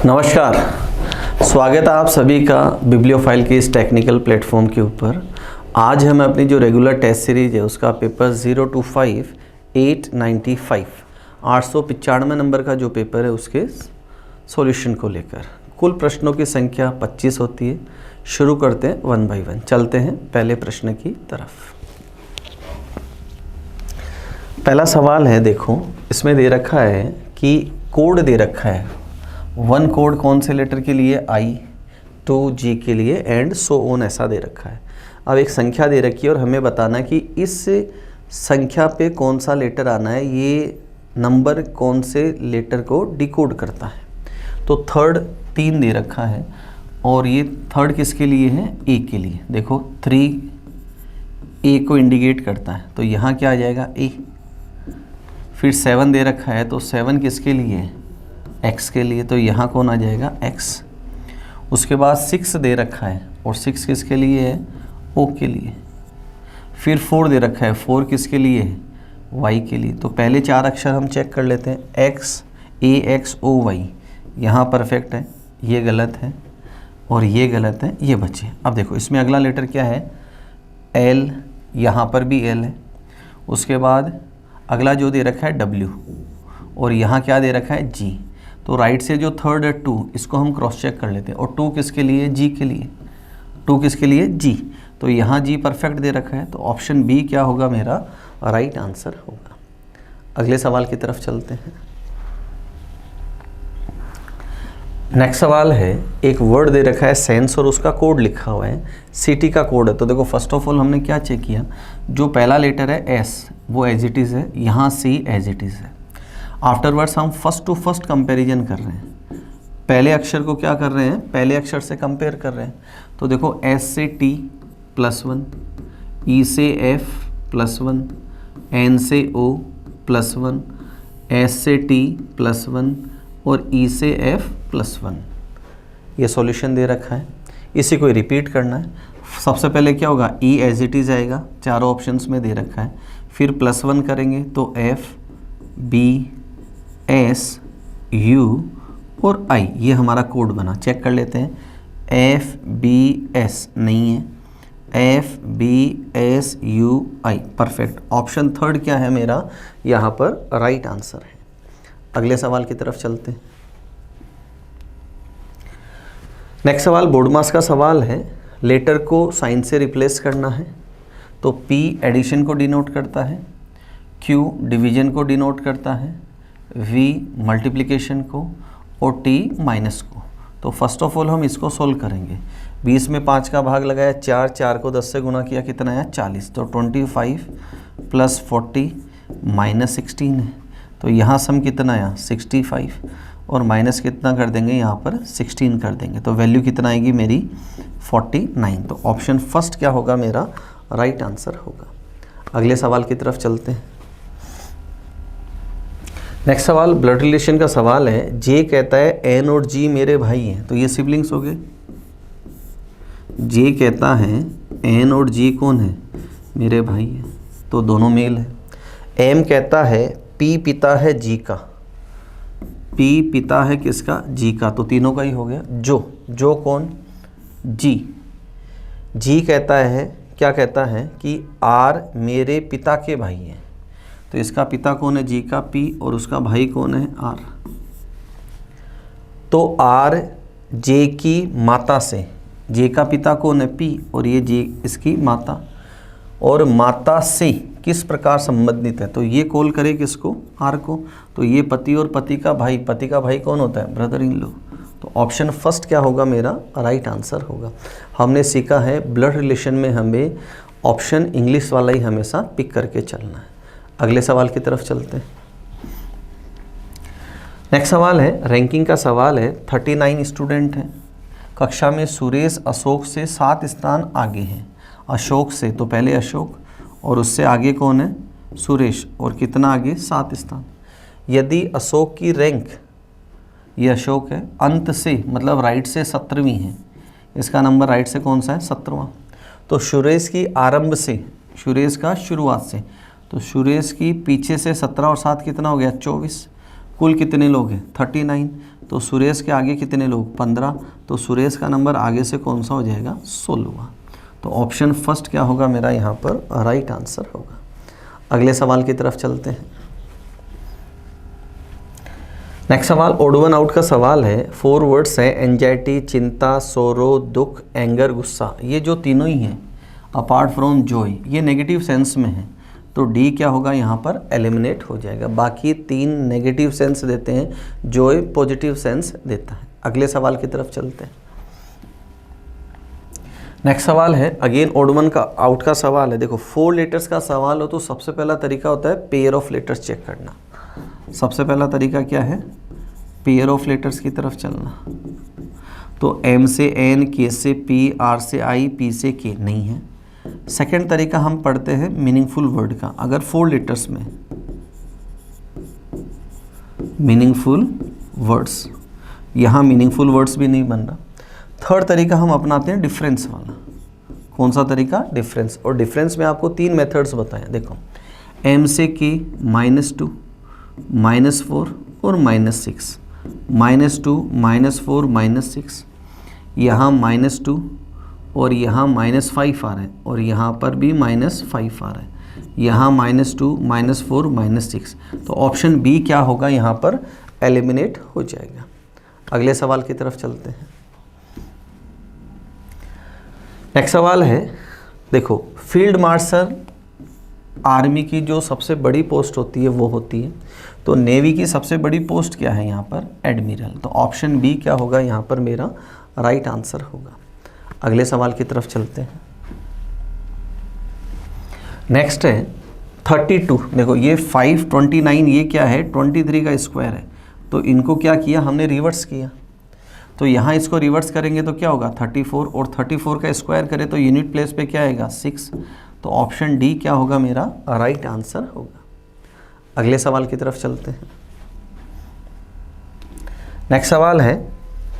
नमस्कार, स्वागत है आप सभी का बिब्लियोफाइल के इस टेक्निकल प्लेटफॉर्म के ऊपर। आज हम अपनी जो रेगुलर टेस्ट सीरीज है उसका पेपर 025 895 895 नंबर का जो पेपर है उसके सॉल्यूशन को लेकर कुल प्रश्नों की संख्या 25 होती है। शुरू करते हैं वन बाय वन। चलते हैं पहले प्रश्न की तरफ। पहला सवाल है, देखो इसमें दे रखा है कि कोड दे रखा है। वन कोड कौन से लेटर के लिए, आई, टू जी के लिए एंड सो ऑन, ऐसा दे रखा है। अब एक संख्या दे रखी है और हमें बताना है कि इस संख्या पे कौन सा लेटर आना है, ये नंबर कौन से लेटर को डिकोड करता है। तो थर्ड 3 दे रखा है और ये थर्ड किसके लिए है, ए के लिए। देखो 3 ए को इंडिकेट करता है, तो यहाँ क्या आ जाएगा, ए। फिर 7 दे रखा है, तो 7 किसके लिए है, एक्स के लिए, तो यहाँ कौन आ जाएगा, एक्स। उसके बाद 6 दे रखा है और 6 किसके लिए है, ओ के लिए। फिर 4 दे रखा है, 4 किसके लिए है, वाई के लिए। तो पहले 4 अक्षर हम चेक कर लेते हैं, एक्स, ए एक्स ओ वाई, यहाँ परफेक्ट है, ये गलत है और ये गलत है, ये बचे। अब देखो इसमें अगला लेटर क्या है, एल, यहाँ पर भी एल है। उसके बाद अगला जो दे रखा है डब्ल्यू और यहाँ क्या दे रखा है, जी। तो राइट से जो थर्ड है 2, इसको हम क्रॉस चेक कर लेते हैं। और 2 किसके लिए, जी के लिए। 2 किसके लिए, जी। तो यहाँ जी परफेक्ट दे रखा है, तो ऑप्शन बी क्या होगा, मेरा राइट आंसर होगा। अगले सवाल की तरफ चलते हैं। नेक्स्ट सवाल है, एक वर्ड दे रखा है सेंस और उसका कोड लिखा हुआ है, सिटी का कोड है। तो देखो फर्स्ट ऑफ ऑल हमने क्या चेक किया, जो पहला लेटर है एस वो एज इट इज़ है, यहाँ सी एज इट इज़ है। आफ्टरवर्ड्स हम फर्स्ट टू फर्स्ट कंपैरिजन कर रहे हैं, पहले अक्षर को क्या कर रहे हैं, पहले अक्षर से कंपेयर कर रहे हैं। तो देखो एस से टी +1, ई से एफ +1, एन से ओ +1, एस से टी +1 और ई से एफ +1। ये सॉल्यूशन दे रखा है, इसी को रिपीट करना है। सबसे पहले क्या होगा, ई एज इट इज़ आएगा, चारों ऑप्शंस में दे रखा है। फिर +1 करेंगे तो एफ, बी, एस, यू और आई, ये हमारा कोड बना। चेक कर लेते हैं, एफ बी एस नहीं है, एफ बी एस यू आई परफेक्ट। ऑप्शन थर्ड क्या है मेरा, यहाँ पर राइट आंसर है। अगले सवाल की तरफ चलते हैं। नेक्स्ट सवाल बोर्ड मास का सवाल है, लेटर को साइन से रिप्लेस करना है। तो P एडिशन को डिनोट करता है, Q डिवीजन को डिनोट करता है, V मल्टीप्लिकेशन को और T माइनस को। तो फर्स्ट ऑफ ऑल हम इसको सोल्व करेंगे। 20 में 5 का भाग लगाया, 4 को 10 से गुना किया, कितना आया, 40। तो 25 + 40 - 16 है। तो यहाँ सम कितना आया, 65 और माइनस कितना कर देंगे, यहाँ पर 16 कर देंगे। तो वैल्यू कितना आएगी मेरी, 49। तो ऑप्शन फर्स्ट क्या होगा, मेरा राइट आंसर होगा। अगले सवाल की तरफ चलते हैं। नेक्स्ट सवाल ब्लड रिलेशन का सवाल है। जे कहता है एन और जी मेरे भाई हैं, तो ये सिबलिंग्स हो गए। जे कहता है एन और जी कौन है, मेरे भाई हैं, तो दोनों मेल है। एम कहता है पी पिता है जी का, पी पिता है किसका, जी का, तो तीनों का ही हो गया। जो कौन, जी। जी कहता है, क्या कहता है कि आर मेरे पिता के भाई हैं, तो इसका पिता कौन है, जी का, पी, और उसका भाई कौन है, आर। तो आर जे की माता से, जे का पिता कौन है, पी, और ये जे इसकी माता, और माता से किस प्रकार संबंधित है, तो ये कॉल करे किसको, आर को। तो ये पति और पति का भाई, पति का भाई कौन होता है, ब्रदर इन लॉ। तो ऑप्शन फर्स्ट क्या होगा, मेरा राइट आंसर होगा। हमने सीखा है ब्लड रिलेशन में हमें ऑप्शन इंग्लिश वाला ही हमेशा पिक करके चलना है। अगले सवाल की तरफ चलते हैं। नेक्स्ट सवाल है, रैंकिंग का सवाल है। 39 स्टूडेंट हैं कक्षा में, सुरेश अशोक से 7 स्थान आगे हैं। अशोक से, तो पहले अशोक और उससे आगे कौन है, सुरेश, और कितना आगे, 7 स्थान। यदि अशोक की रैंक, ये अशोक है, अंत से मतलब राइट से 17वीं है, इसका नंबर राइट से कौन सा है, 17वां। तो सुरेश की आरंभ से, सुरेश का शुरुआत से, तो सुरेश की पीछे से 17 और 7 कितना हो गया, 24। कुल कितने लोग हैं, 39। तो सुरेश के आगे कितने लोग, 15, तो सुरेश का नंबर आगे से कौन सा हो जाएगा, 16। तो ऑप्शन फर्स्ट क्या होगा मेरा यहाँ पर राइट आंसर होगा। अगले सवाल की तरफ चलते हैं। नेक्स्ट सवाल ओड वन आउट का सवाल है। 4 वर्ड्स है, एंजाइटी, चिंता, सोरो, दुख, एंगर, गुस्सा। ये जो तीनों ही हैं अपार्ट फ्रॉम जॉय, ये नेगेटिव सेंस में है, तो डी क्या होगा यहाँ पर एलिमिनेट हो जाएगा। बाकी 3 नेगेटिव सेंस देते हैं, जॉय पॉजिटिव सेंस देता है। अगले सवाल की तरफ चलते हैं। नेक्स्ट सवाल है अगेन ओड वन का आउट का सवाल है। देखो 4 लेटर्स का सवाल हो तो सबसे पहला तरीका होता है पेयर ऑफ लेटर्स चेक करना। सबसे पहला तरीका क्या है, पेयर ऑफ लेटर्स की तरफ चलना। तो एम से एन, के से पी, आर से आई, पी से के नहीं है। सेकेंड तरीका हम पढ़ते हैं मीनिंगफुल वर्ड का। अगर 4 लेटर्स में मीनिंगफुल वर्ड्स, यहाँ मीनिंगफुल वर्ड्स भी नहीं बन रहा। थर्ड तरीका हम अपनाते हैं डिफरेंस वाला। कौन सा तरीका, डिफरेंस। और डिफरेंस में आपको 3 मेथड्स बताएं। देखो एम से के -2, -4 और -6, -2, -4, -6, यहाँ -2 और यहाँ -5 आ रहा है और यहाँ पर भी -5 आ रहा है, यहाँ -2, -4, -6। तो ऑप्शन बी क्या होगा यहाँ पर एलिमिनेट हो जाएगा। अगले सवाल की तरफ चलते हैं। नेक्स्ट सवाल है, देखो फील्ड मार्शल आर्मी की जो सबसे बड़ी पोस्ट होती है वो होती है, तो नेवी की सबसे बड़ी पोस्ट क्या है यहाँ पर, एडमिरल। तो ऑप्शन बी क्या होगा यहाँ पर मेरा राइट आंसर होगा। अगले सवाल की तरफ चलते हैं। नेक्स्ट है 32। देखो ये 5, 29 ये क्या है, 23 का स्क्वायर है, तो इनको क्या किया हमने, रिवर्स किया। तो यहाँ इसको रिवर्स करेंगे तो क्या होगा 34, और 34 का स्क्वायर करें तो यूनिट प्लेस पे क्या आएगा 6। तो ऑप्शन डी क्या होगा मेरा राइट आंसर होगा। अगले सवाल की तरफ चलते हैं। नेक्स्ट सवाल है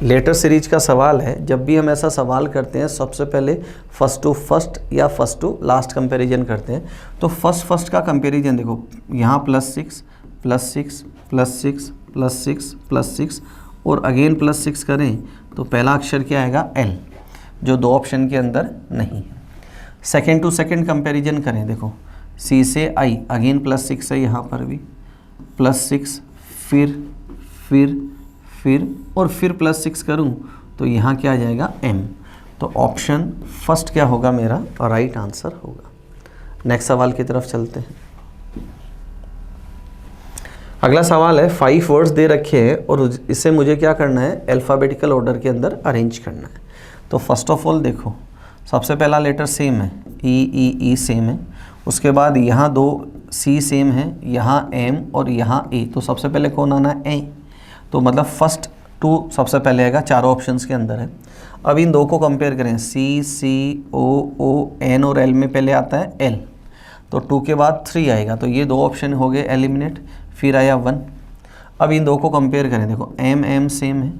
लेटर सीरीज का सवाल है। जब भी हम ऐसा सवाल करते हैं सबसे पहले फर्स्ट टू फर्स्ट या फर्स्ट टू लास्ट कंपैरिजन करते हैं। तो फर्स्ट का कंपैरिजन देखो, यहाँ +6 +6 +6 +6 +6 और अगेन +6 करें तो पहला अक्षर क्या आएगा, एल, जो 2 ऑप्शन के अंदर नहीं है। सेकेंड टू सेकेंड कंपैरिजन करें, देखो सी से आई, अगेन +6 है, यहाँ पर भी +6, फिर और फिर +6 करूं तो यहाँ क्या आ जाएगा, एम। तो ऑप्शन फर्स्ट क्या होगा मेरा राइट आंसर होगा। नेक्स्ट सवाल की तरफ चलते हैं। अगला सवाल है 5 वर्ड्स दे रखे हैं और इसे मुझे क्या करना है, अल्फ़ाबेटिकल ऑर्डर के अंदर अरेंज करना है। तो फर्स्ट ऑफ ऑल देखो सबसे पहला लेटर सेम है, ई सेम है। उसके बाद यहाँ 2 सी सेम है, यहाँ एम और यहाँ ए। तो सबसे पहले कौन आना है, ए। तो मतलब फर्स्ट 2 सबसे पहले आएगा, चारों ऑप्शंस के अंदर है। अब इन 2 को कंपेयर करें, सी ओ एन और एल में पहले आता है एल, तो 2 के बाद 3 आएगा, तो ये 2 ऑप्शन हो गए एलिमिनेट। फिर आया 1। अब इन 2 को कंपेयर करें, देखो एम सेम है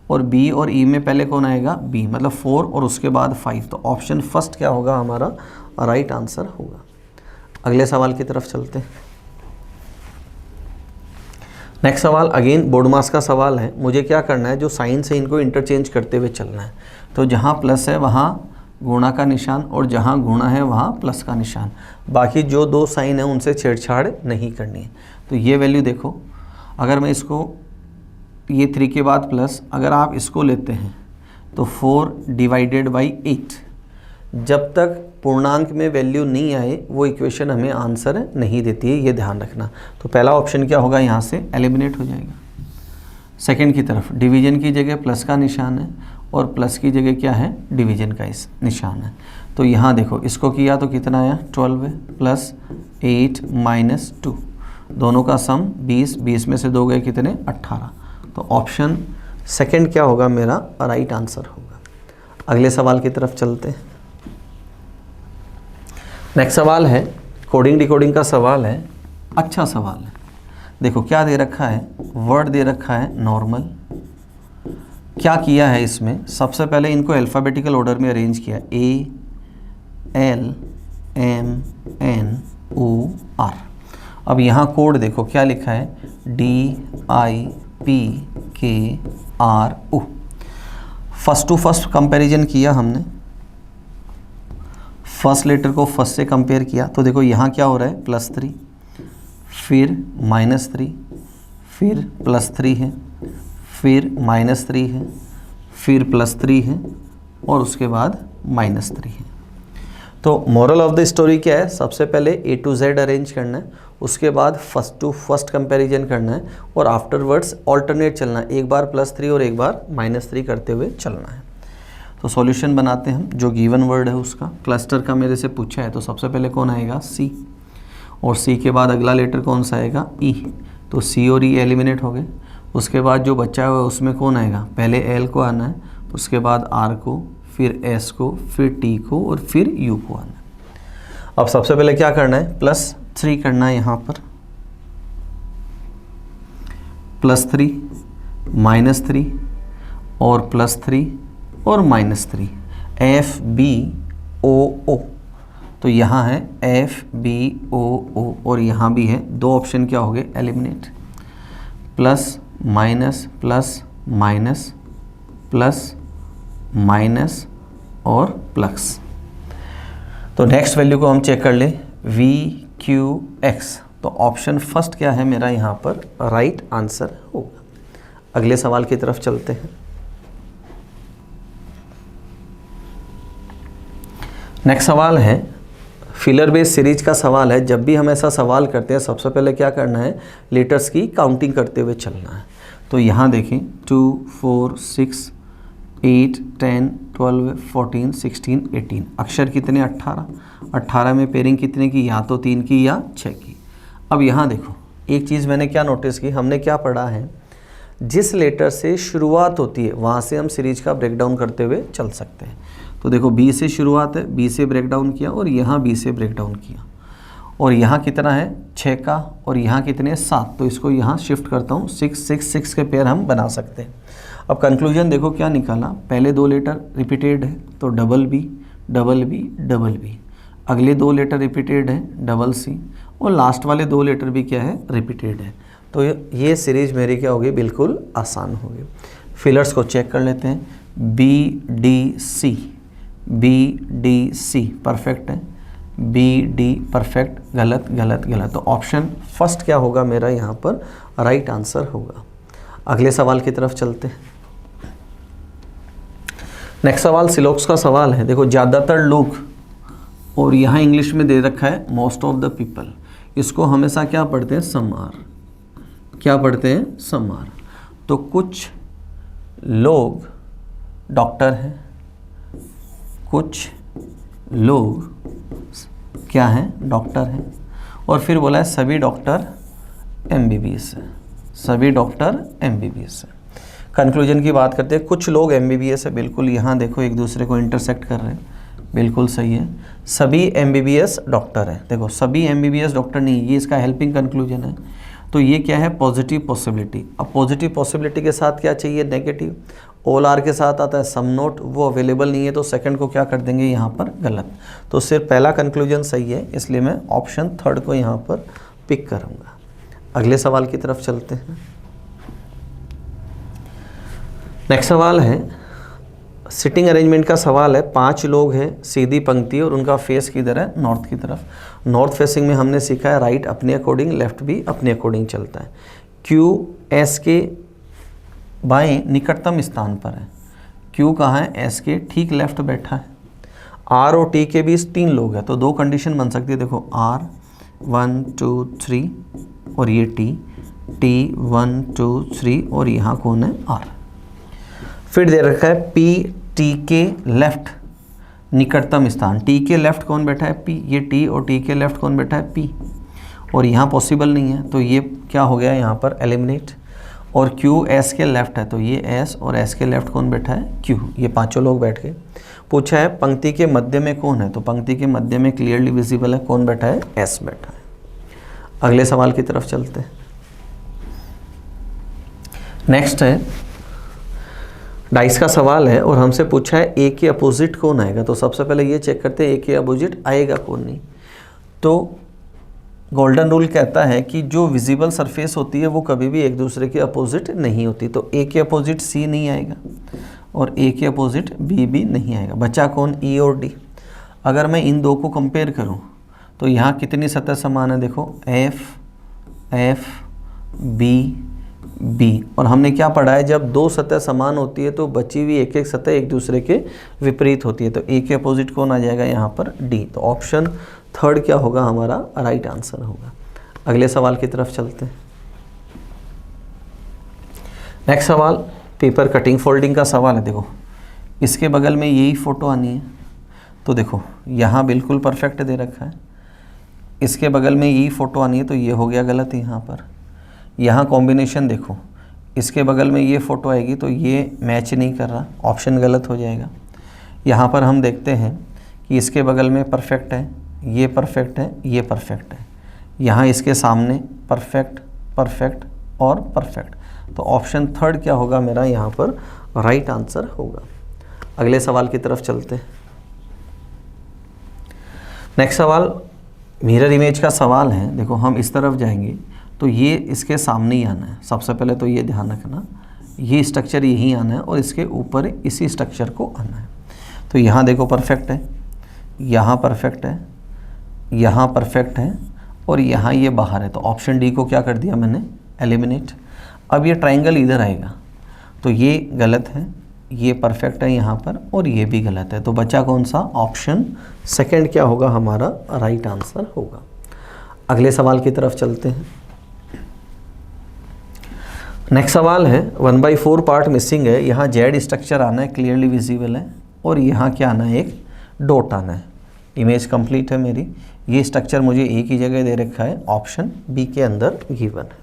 और बी और ई में पहले कौन आएगा, बी, मतलब 4 और उसके बाद 5। तो ऑप्शन फर्स्ट क्या होगा हमारा राइट आंसर होगा। अगले सवाल की तरफ चलते हैं। नेक्स्ट सवाल अगेन बोर्ड मास का सवाल है। मुझे क्या करना है, जो साइन से इनको इंटरचेंज करते हुए चलना है। तो जहाँ प्लस है वहाँ गुणा का निशान और जहाँ गुणा है वहाँ प्लस का निशान। बाकी जो 2 साइन है उनसे छेड़छाड़ नहीं करनी है। तो ये वैल्यू देखो, अगर मैं इसको ये 3 के बाद प्लस, अगर आप इसको लेते हैं तो 4/8। जब तक पूर्णांक में वैल्यू नहीं आए वो इक्वेशन हमें आंसर नहीं देती है, ये ध्यान रखना। तो पहला ऑप्शन क्या होगा, यहाँ से एलिमिनेट हो जाएगा। सेकंड की तरफ डिवीजन की जगह प्लस का निशान है और प्लस की जगह क्या है, डिवीजन का इस निशान है। तो यहाँ देखो इसको किया तो कितना आया, 12 है, +8 - 2, दोनों का सम 20 में से 2 गए कितने, 18। तो ऑप्शन सेकंड क्या होगा मेरा राइट आंसर होगा। अगले सवाल की तरफ चलते हैं। नेक्स्ट सवाल है कोडिंग डिकोडिंग का सवाल है। अच्छा सवाल है। देखो क्या दे रखा है, वर्ड दे रखा है नॉर्मल। क्या किया है इसमें, सबसे पहले इनको अल्फ़ाबेटिकल ऑर्डर में अरेंज किया, ALMNOR। अब यहाँ कोड देखो क्या लिखा है, DICTY PKRO। First to first comparison किया हमने, फर्स्ट लेटर को फर्स्ट से कंपेयर किया तो देखो यहाँ क्या हो रहा है, +3, फिर -3, फिर +3 है, फिर -3 है, फिर +3 है और उसके बाद -3 है। तो मोरल ऑफ द स्टोरी क्या है, सबसे पहले A to Z अरेंज करना है, उसके बाद फर्स्ट टू फर्स्ट कंपैरिजन करना है और आफ्टरवर्ड्स ऑल्टरनेट चलना है, एक बार +3 और एक बार -3 करते हुए चलना है। तो सॉल्यूशन बनाते हैं हम, जो गिवन वर्ड है उसका, क्लस्टर का मेरे से पूछा है तो सबसे पहले कौन आएगा, C, और C के बाद अगला लेटर कौन सा आएगा, E, तो C और E एलिमिनेट हो गए। उसके बाद जो बचा हुआ है उसमें कौन आएगा, पहले L को आना है, उसके बाद R को, फिर S को, फिर T को और फिर U को आना है। अब सबसे पहले क्या करना है, +3 करना है यहाँ पर, +3, -3 और +3 और -3, FBOO। तो यहाँ है FBOO और यहाँ भी है, दो ऑप्शन क्या हो गए, eliminate, plus minus plus minus plus minus और प्लस। तो नेक्स्ट वैल्यू को हम चेक कर ले, VQX। तो ऑप्शन फर्स्ट क्या है मेरा यहाँ पर, राइट आंसर होगा। अगले सवाल की तरफ चलते हैं। नेक्स्ट सवाल है फिलर बेस्ड सीरीज का सवाल है। जब भी हम ऐसा सवाल करते हैं सबसे पहले क्या करना है, लेटर्स की काउंटिंग करते हुए चलना है। तो यहाँ देखें 2, 4, 6, 8, 10, 12, 14, 16, 18, अक्षर कितने, 18। 18 में पेयरिंग कितने की, या तो 3 की या 6 की। अब यहाँ देखो एक चीज़ मैंने क्या नोटिस की, हमने क्या पढ़ा है, जिस लेटर से शुरुआत होती है वहाँ से हम सीरीज का ब्रेकडाउन करते हुए चल सकते हैं। तो देखो B से शुरुआत है, B से ब्रेकडाउन किया और यहाँ B से ब्रेकडाउन किया, और यहाँ कितना है 6 का और यहाँ कितने 7, तो इसको यहाँ शिफ्ट करता हूँ, 6, 6, 6 के पेयर हम बना सकते हैं। अब कंक्लूजन देखो क्या निकाला, पहले 2 लेटर रिपीटेड है तो BB, BB, BB, अगले 2 लेटर रिपीटेड है CC और लास्ट वाले 2 लेटर भी क्या है, रिपीटेड है। तो ये सीरीज मेरी क्या होगी, बिल्कुल आसान होगी। फिलर्स को चेक कर लेते हैं, BDC, BDC परफेक्ट है, BD परफेक्ट, गलत गलत गलत। तो ऑप्शन फर्स्ट क्या होगा मेरा यहाँ पर, राइट आंसर होगा। अगले सवाल की तरफ चलते हैं। नेक्स्ट सवाल सिलोक्स का सवाल है। देखो ज़्यादातर लोग, और यहाँ इंग्लिश में दे रखा है मोस्ट ऑफ द पीपल, इसको हमेशा क्या पढ़ते हैं, समार। क्या पढ़ते हैं, समार। तो कुछ लोग डॉक्टर हैं, कुछ लोग क्या हैं, डॉक्टर हैं, और फिर बोला है सभी डॉक्टर MBBS है, सभी डॉक्टर MBBS है। कंक्लूजन की बात करते हैं, कुछ लोग MBBS है, बिल्कुल यहाँ देखो एक दूसरे को इंटरसेक्ट कर रहे हैं, बिल्कुल सही है। सभी MBBS डॉक्टर है, देखो सभी MBBS डॉक्टर नहीं, ये इसका हेल्पिंग कंक्लूजन है। तो ये क्या है, पॉजिटिव पॉसिबिलिटी। अब पॉजिटिव पॉसिबिलिटी के साथ क्या चाहिए, नेगेटिव। ऑल आर के साथ आता है सम नोट, वो अवेलेबल नहीं है तो सेकंड को क्या कर देंगे यहाँ पर, गलत। तो सिर्फ पहला कंक्लूजन सही है, इसलिए मैं ऑप्शन थर्ड को यहाँ पर पिक करूँगा। अगले सवाल की तरफ चलते हैं। नेक्स्ट सवाल है सिटिंग अरेंजमेंट का सवाल है। 5 लोग हैं, सीधी पंक्ति, और उनका फेस किधर है, नॉर्थ की तरफ। नॉर्थ फेसिंग में हमने सीखा है राइट अपने अकॉर्डिंग, लेफ्ट भी अपने अकॉर्डिंग चलता है। क्यू एस के बाएं निकटतम स्थान पर है। क्यू कहाँ है, एस के ठीक लेफ्ट बैठा है। आर और टी के बीच 3 लोग हैं, तो 2 कंडीशन बन सकती है। देखो आर 1 2 3 और ये टी 1 2 3 और यहाँ कौन है, आर। फिर दे रखा है पी टी के लेफ्ट निकटतम स्थान। टी के लेफ्ट कौन बैठा है, पी। ये टी और टी के लेफ्ट कौन बैठा है, पी। और यहाँ पॉसिबल नहीं है तो ये क्या हो गया यहाँ पर, एलिमिनेट। और क्यू एस के लेफ्ट है तो ये एस, और एस के लेफ्ट कौन बैठा है, क्यू। ये 5 लोग बैठ गए। पूछा है पंक्ति के मध्य में कौन है, तो पंक्ति के मध्य में क्लियरली विजिबल है, कौन बैठा है, एस बैठा है। अगले सवाल की तरफ चलते हैं। नेक्स्ट है डाइस का सवाल है और हमसे पूछा है ए के अपोजिट कौन आएगा। तो सबसे पहले ये चेक करते हैं ए के अपोजिट आएगा कौन नहीं। तो गोल्डन रूल कहता है कि जो विजिबल सरफेस होती है वो कभी भी एक दूसरे के अपोजिट नहीं होती। तो ए के अपोजिट सी नहीं आएगा और ए के अपोजिट बी भी नहीं आएगा। बचा कौन? ई और डी। अगर मैं इन दो को कंपेयर करूं तो यहाँ कितनी सतह समान है? देखो एफ एफ बी बी। और हमने क्या पढ़ा है, जब दो सतह समान होती है तो बची हुई एक एक सतह एक दूसरे के विपरीत होती है। तो ए के अपोजिट कौन आ जाएगा यहाँ पर? डी। तो ऑप्शन थर्ड क्या होगा हमारा? राइट आंसर होगा। अगले सवाल की तरफ चलते हैं। नेक्स्ट सवाल पेपर कटिंग फोल्डिंग का सवाल है। देखो इसके बगल में यही फ़ोटो आनी है, तो देखो यहाँ बिल्कुल परफेक्ट दे रखा है। इसके बगल में यही फ़ोटो आनी है तो ये हो गया गलत यहाँ पर। यहाँ कॉम्बिनेशन देखो, इसके बगल में ये फ़ोटो आएगी तो ये मैच नहीं कर रहा, ऑप्शन गलत हो जाएगा। यहाँ पर हम देखते हैं कि इसके बगल में परफेक्ट है, ये परफेक्ट है, ये परफेक्ट है। यहाँ इसके सामने परफेक्ट परफेक्ट और परफेक्ट। तो ऑप्शन थर्ड क्या होगा मेरा यहाँ पर? राइट आंसर होगा। अगले सवाल की तरफ चलते हैं। नेक्स्ट सवाल मिरर इमेज का सवाल है। देखो हम इस तरफ जाएंगे तो ये इसके सामने ही आना है। सबसे पहले तो ये ध्यान रखना, ये स्ट्रक्चर यहीं आना है और इसके ऊपर इसी स्ट्रक्चर को आना है। तो यहाँ देखो परफेक्ट है, यहाँ परफेक्ट है, यहाँ परफेक्ट है और यहाँ ये बाहर है। तो ऑप्शन डी को क्या कर दिया मैंने? एलिमिनेट। अब ये ट्रायंगल इधर आएगा तो ये गलत है, ये परफेक्ट है यहाँ पर और ये भी गलत है। तो बचा कौन सा? ऑप्शन सेकंड क्या होगा हमारा? राइट आंसर होगा। अगले सवाल की तरफ चलते हैं। नेक्स्ट सवाल है 1/4 पार्ट मिसिंग है। यहाँ जेड स्ट्रक्चर आना है, क्लियरली विजिबल है, और यहाँ क्या आना है? एक डॉट आना है। इमेज कंप्लीट है मेरी। ये स्ट्रक्चर मुझे एक ही जगह दे रखा है, ऑप्शन बी के अंदर गिवन है।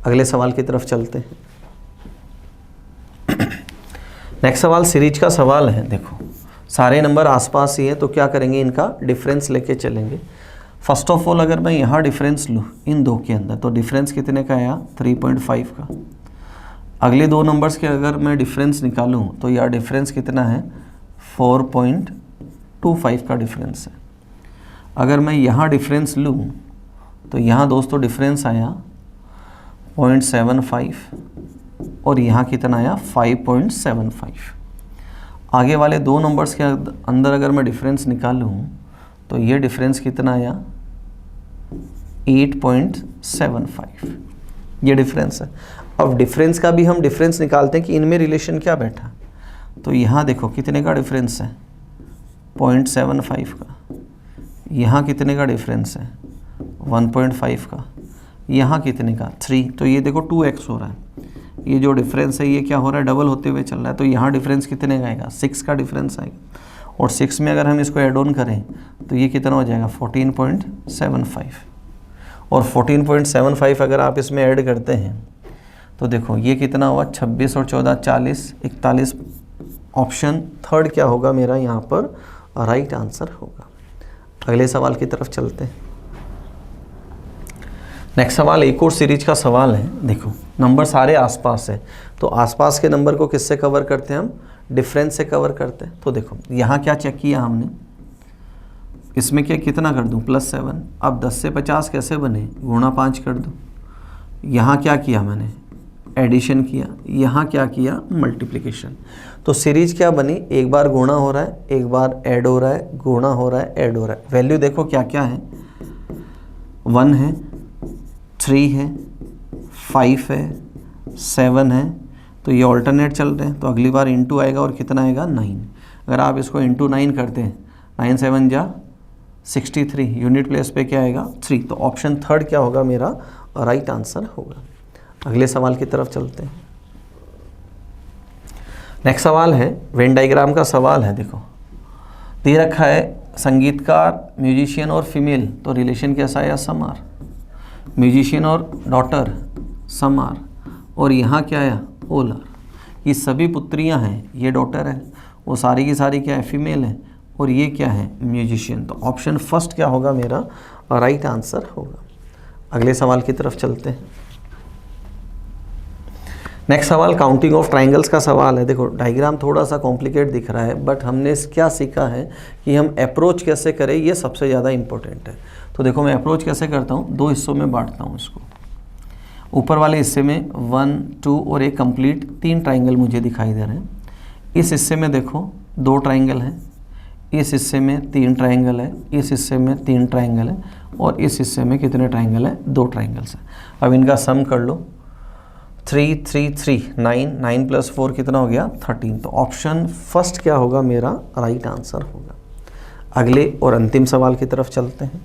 अगले सवाल की तरफ चलते हैं। नेक्स्ट सवाल सीरीज का सवाल है। देखो सारे नंबर आसपास ही है तो क्या करेंगे? इनका डिफरेंस लेके चलेंगे। फर्स्ट ऑफ ऑल अगर मैं यहाँ डिफरेंस लूँ इन दो के अंदर तो डिफरेंस कितने का आया? 3.5 का। अगले दो नंबर्स के अगर मैं डिफरेंस निकालूँ तो यार डिफरेंस कितना है? 4.25 का डिफरेंस है। अगर मैं यहाँ डिफरेंस लूँ तो यहाँ दोस्तों डिफरेंस आया 0.75 और यहाँ कितना आया? 5.75। आगे वाले दो नंबर्स के अंदर अगर मैं डिफरेंस निकालूँ तो ये डिफरेंस कितना आया? 8.75। ये डिफरेंस है। अब डिफरेंस का भी हम डिफरेंस निकालते हैं कि इनमें रिलेशन क्या बैठा। तो यहाँ देखो कितने का डिफरेंस है? 0.75 का। यहाँ कितने का डिफरेंस है? 1.5 का। यहाँ कितने का? 3। तो ये देखो 2x हो रहा है। ये जो डिफरेंस है ये क्या हो रहा है? डबल होते हुए चल रहा है। तो यहाँ डिफरेंस कितने का आएगा? 6 का डिफरेंस आएगा। और 6 में अगर हम इसको ऐड ऑन करें तो ये कितना हो जाएगा? 14.75। और 14.75 अगर आप इसमें ऐड करते हैं तो देखो ये कितना हुआ? 26 और 14 40, 41। ऑप्शन थर्ड क्या होगा मेरा यहाँ पर? राइट आंसर होगा। अगले सवाल की तरफ चलते हैं। नेक्स्ट सवाल एक और सीरीज का सवाल है। देखो नंबर सारे आसपास है तो आसपास के नंबर को किससे कवर करते हैं हम? डिफरेंस से कवर करते हैं। तो देखो यहाँ क्या चेक किया हमने, इसमें क्या कितना कर दूँ? +7। अब 10 से 50 कैसे बने? गुणा 5 कर दूँ। यहाँ क्या किया मैंने? एडिशन किया। यहाँ क्या किया? मल्टीप्लिकेशन। तो सीरीज क्या बनी? एक बार गुणा हो रहा है, एक बार ऐड हो रहा है, गुणा हो रहा है, ऐड हो रहा है। वैल्यू देखो क्या क्या है? 1 है, 3 है, 5 है, 7 है। तो ये ऑल्टरनेट चल रहे हैं तो अगली बार इंटू आएगा और कितना आएगा? 9। अगर आप इसको इंटू 9 करते हैं 9 7 जा 63, यूनिट प्लेस पे क्या आएगा? 3। तो ऑप्शन थर्ड क्या होगा मेरा? राइट आंसर होगा। अगले सवाल की तरफ चलते हैं। नेक्स्ट सवाल है वेन डायग्राम का सवाल है। देखो दे रखा है संगीतकार, म्यूजिशियन और फीमेल, तो रिलेशन कैसा आया? समार। म्यूजिशियन और डॉटर समार, और यहाँ क्या आया? ओलर। ये सभी पुत्रियाँ हैं, ये डॉटर है, वो सारी की सारी क्या है? फीमेल है, और ये क्या है? म्यूजिशियन। तो ऑप्शन फर्स्ट क्या होगा मेरा? राइट आंसर होगा। अगले सवाल की तरफ चलते हैं। नेक्स्ट सवाल काउंटिंग ऑफ ट्राइंगल्स का सवाल है। देखो डायग्राम थोड़ा सा कॉम्प्लिकेट दिख रहा है बट हमने क्या सीखा है कि हम अप्रोच कैसे करें, ये सबसे ज़्यादा इम्पोर्टेंट है। तो देखो मैं अप्रोच कैसे करता हूँ, 2 हिस्सों में बांटता हूँ इसको। ऊपर वाले हिस्से में 1, 2 और एक कंप्लीट 3 ट्राइंगल मुझे दिखाई दे रहे हैं। इस हिस्से में देखो 2 ट्राइंगल हैं, इस हिस्से में 3 ट्राइंगल है, इस हिस्से में 3 ट्राइंगल है और इस हिस्से में कितने ट्राइंगल है, 2 ट्राइंगल्स हैं। अब इनका सम कर लो, 3, 3, 3, 9, 9 + 4 कितना हो गया, 13। तो ऑप्शन फर्स्ट क्या होगा, मेरा राइट आंसर होगा। अगले और अंतिम सवाल की तरफ चलते हैं।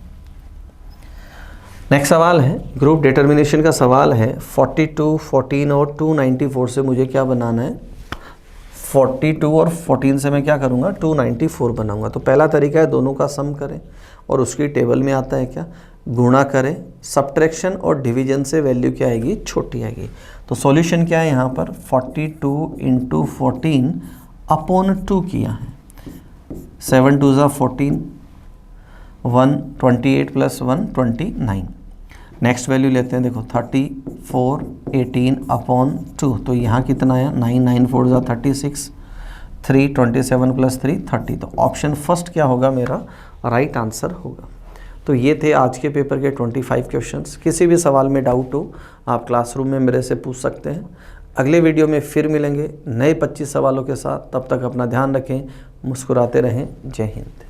नेक्स्ट सवाल है ग्रुप डिटर्मिनेशन का सवाल है। 42, 14 और 294 से मुझे क्या बनाना है, 42 और 14 से मैं क्या करूँगा, 294 बनाऊंगा। तो पहला तरीका है दोनों का सम करें और उसकी टेबल में आता है क्या, गुणा करें। सब्ट्रैक्शन और डिवीजन से वैल्यू क्या आएगी, छोटी आएगी। तो सॉल्यूशन क्या है यहाँ पर, 42 × 14 अपॉन 2 किया है। 7 2 = 14, 1 28 + 1 29। नेक्स्ट वैल्यू लेते हैं, देखो 34 18 अपॉन 2, तो यहाँ कितना आया, 9 9 4 = 36, 3 27 + 3 30। तो ऑप्शन फर्स्ट क्या होगा, मेरा राइट आंसर होगा। तो ये थे आज के पेपर के 25 क्वेश्चंस। किसी भी सवाल में डाउट हो आप क्लासरूम में मेरे से पूछ सकते हैं। अगले वीडियो में फिर मिलेंगे नए 25 सवालों के साथ। तब तक अपना ध्यान रखें, मुस्कुराते रहें। जय हिंद।